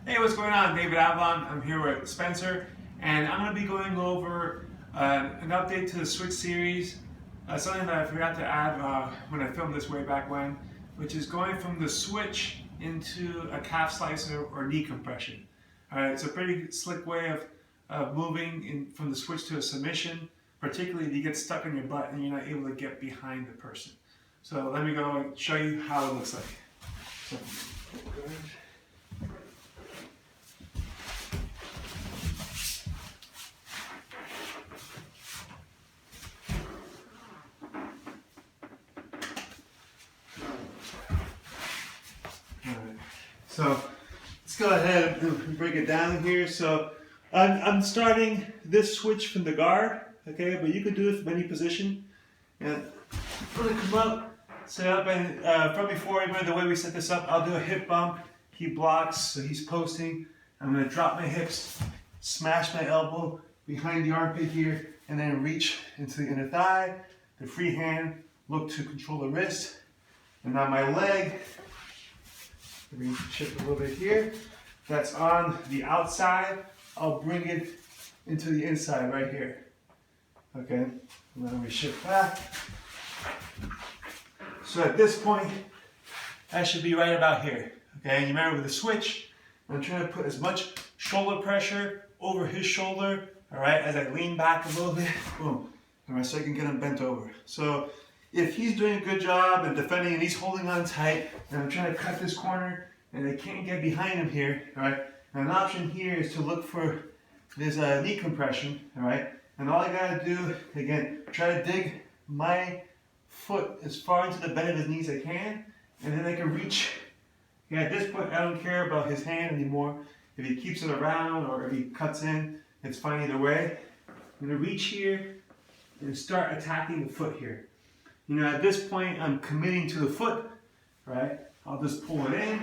Hey, what's going on? David Avellan. I'm here with Spencer, and I'm going to be going over an update to the Switch series, something that I forgot to add when I filmed this way back when, which is going from the Switch into a calf slicer or knee compression. Alright, it's a pretty slick way of moving from the Switch to a submission, particularly if you get stuck in your butt and you're not able to get behind the person. So let me go and show you how it looks like. So, So let's go ahead and break it down here. So I'm starting this switch from the guard, okay, but you can do it from any position. And I'm going to come up, set up, and from before, even the way we set this up, I'll do a hip bump. He blocks, so he's posting. I'm going to drop my hips, smash my elbow behind the armpit here, and then reach into the inner thigh. The free hand, look to control the wrist. And now my leg, let me shift a little bit here. That's on the outside. I'll bring it into the inside right here. Okay, and then we shift back. So at this point, I should be right about here. Okay, and you remember with the switch, I'm trying to put as much shoulder pressure over his shoulder, all right, as I lean back a little bit, boom, all right, so I can get him bent over. So if he's doing a good job and defending and he's holding on tight, and I'm trying to cut this corner and I can't get behind him here, all right, and an option here is to look for this knee compression, all right, and all I gotta do, again, try to dig my foot as far into the bend of his knees as I can, and then I can reach. Yeah, at this point, I don't care about his hand anymore. If he keeps it around or if he cuts in, it's fine either way. I'm gonna reach here and start attacking the foot here. You know, at this point, I'm committing to the foot, right? I'll just pull it in.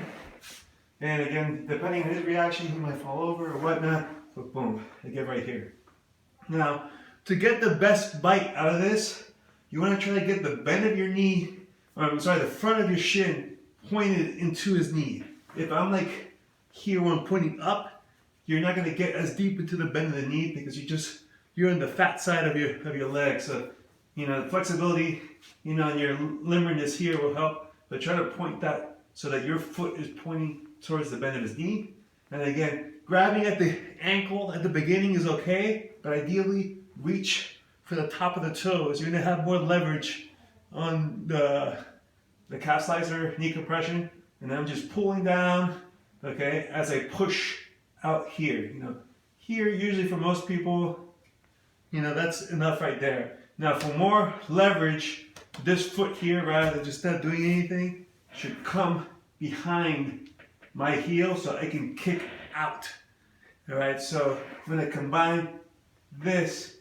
And again, depending on his reaction, he might fall over or whatnot. But boom, I get right here. Now, to get the best bite out of this, you want to try to get the bend of your knee, or I'm sorry, the front of your shin pointed into his knee. If I'm like here when I'm pointing up, you're not going to get as deep into the bend of the knee because you're on the fat side of your leg. So, you know, the flexibility, you know, and your limberness here will help. But try to point that so that your foot is pointing towards the bend of his knee. And again, grabbing at the ankle at the beginning is okay, but ideally reach for the top of the toes. You're going to have more leverage on the calf slicer, knee compression, and I'm just pulling down, okay, as I push out here. You know, here usually for most people, you know, that's enough right there. Now for more leverage, this foot here, rather than just not doing anything, should come behind my heel so I can kick out. All right, so I'm going to combine this,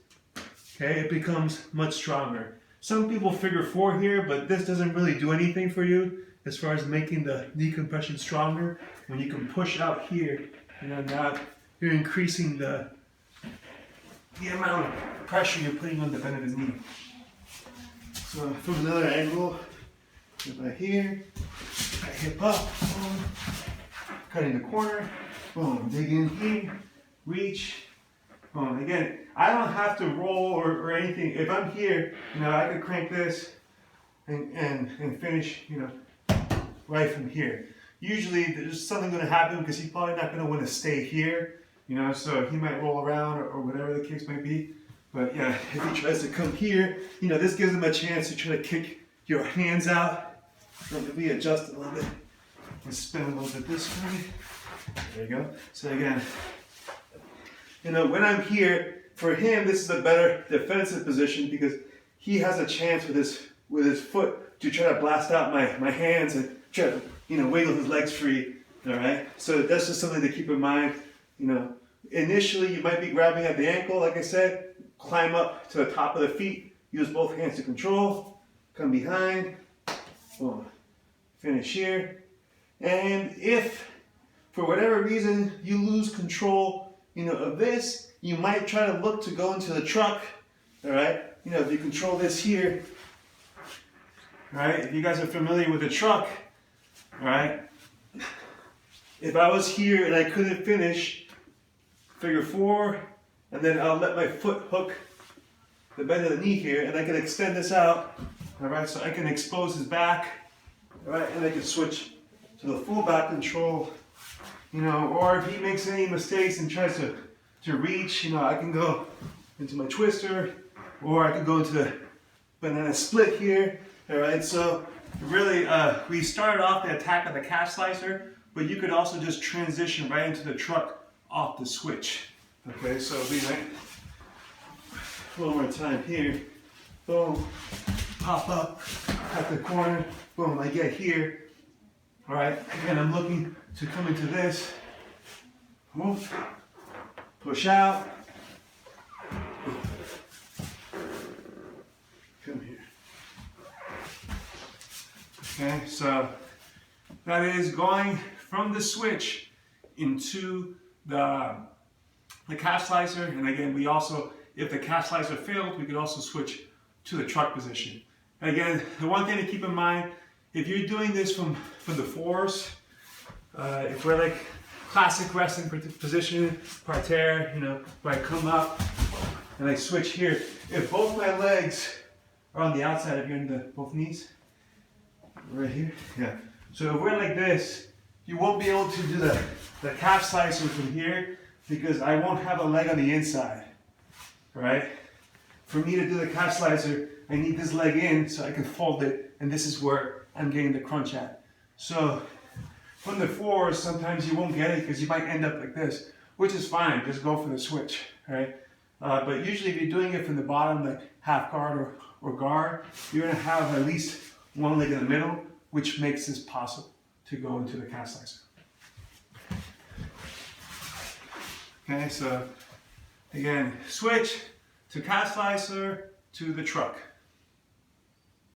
okay, it becomes much stronger. Some people figure 4 here, but this doesn't really do anything for you as far as making the knee compression stronger. When you can push out here, you know, now you're increasing the amount of pressure you're putting on the bend of his knee. So from another angle, right here, I hip up, boom, cutting the corner, boom, dig in here, reach, boom. Again, I don't have to roll or anything. If I'm here, you know, I could crank this and finish, you know, right from here. Usually there's something going to happen because he's probably not going to want to stay here, you know, so he might roll around or whatever the case might be. But yeah, if he tries to come here, you know, this gives him a chance to try to kick your hands out. So if we adjust a little bit and spin a little bit this way, there you go. So again, you know, when I'm here, for him, this is a better defensive position because he has a chance with his foot to try to blast out my hands and try to, you know, wiggle his legs free. All right. So that's just something to keep in mind. You know, initially you might be grabbing at the ankle, like I said. Climb up to the top of the feet. Use both hands to control. Come behind. Boom. Finish here. And if for whatever reason you lose control, you know, of this, you might try to look to go into the truck. All right. You know, if you control this here, all right. If you guys are familiar with the truck, all right. if I was here and I couldn't finish, figure 4, and then I'll let my foot hook the bend of the knee here, and I can extend this out, all right, so I can expose his back, all right, and I can switch to the full back control, you know, or if he makes any mistakes and tries to reach, you know, I can go into my twister, or I can go into the banana split here, all right, so really, we started off the attack of the calf slicer, but you could also just transition right into the truck off the switch, okay, so we went one more time here, boom, pop up at the corner, boom, I get here, all right, again, I'm looking to come into this, move, push out, come here. Okay, so that is going from the switch into the calf slicer, and again, we also, if the calf slicer failed, we could also switch to the truck position. And again, the one thing to keep in mind, if you're doing this from the fours, if we're like classic wrestling position, parterre, you know, where I come up and I switch here, if both my legs are on the outside, if you're in the both knees, right here, yeah. So if we're like this, you won't be able to do the calf slicer from here because I won't have a leg on the inside, right? For me to do the calf slicer, I need this leg in so I can fold it, and this is where I'm getting the crunch at. So from the fours, sometimes you won't get it because you might end up like this, which is fine, just go for the switch, right? But usually if you're doing it from the bottom, like half guard or guard, you're gonna have at least one leg in the middle, which makes this possible to go into the calf slicer. Okay, so again, switch to calf slicer to the truck.